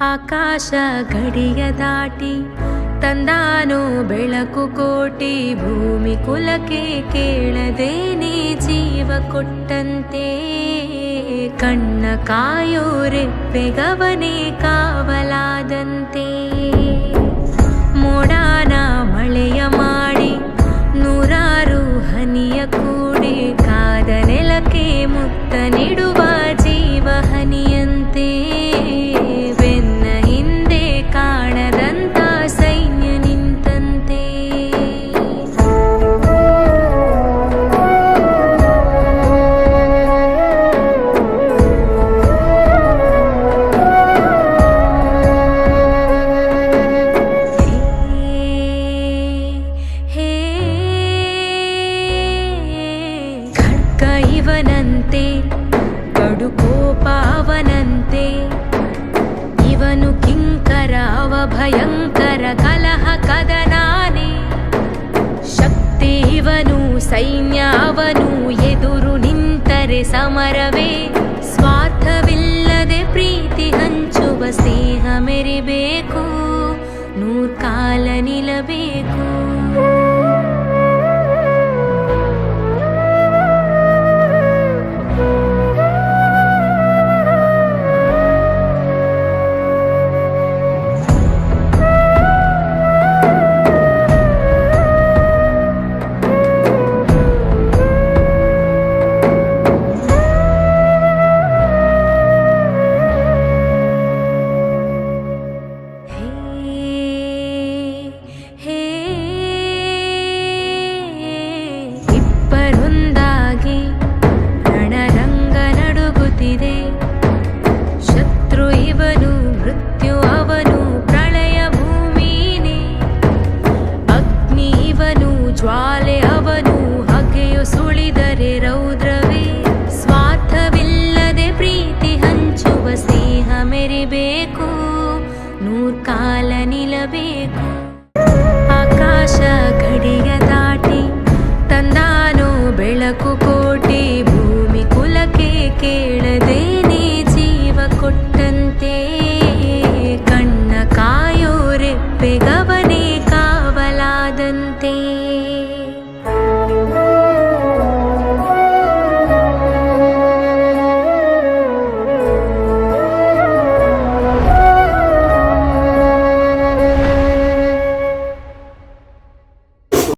ಆಕಾಶ ಗಡಿಯ ದಾಟಿ ತಂದಾನೋ ಬೆಳಕು ಕೋಟಿ, ಭೂಮಿ ಕುಲಕ್ಕೆ ಕೇಳದೇನೆ ಜೀವ ಕೊಟ್ಟಂತೆ. ಕಣ್ಣ ಕಾಯೋ ರೆಪ್ಪೆಗವನೇ ಕಾವಲಾದಂತೆ. ಮೋಡಾನ ಮಳೆಯ ಮಾಡಿ ನೂರಾರು ಹನಿಯ ಕೂಡಿ, ಕಾದ ನೆಲಕ್ಕೆ ಮುತ್ತ ನೀಡುವ ಜೀವ ಹನಿಯಂತೆ. ಬೆನ್ನ ಹಿಂದೆ ಕಾಣದಂತ ಸೈನ್ಯ ನಿಂತಂತೆ. ಖಡ್ಗ ಇವನಂತೆ, ಕಡು ಕೋಪ ಅವನಂತೆ. ಇವನು ಕಿಂಕರ ಅವ ಭಯಂಕರ, ಕಲಹ ಕದನಾನೆ. ಶಕ್ತಿ ಇವನು, ಸೈನ್ಯ ಅವನು, ಎದುರು ನಿಂತರೆ ಸಮರವೇ. ಸ್ವಾರ್ಥವಿಲ್ಲದೆ ಪ್ರೀತಿ ಹಂಚುವ ಸ್ನೇಹ ಮೆರಿಬೇಕು, ನೂರ್ಕಾಲ ನಿಲ್ಲಬೇಕು.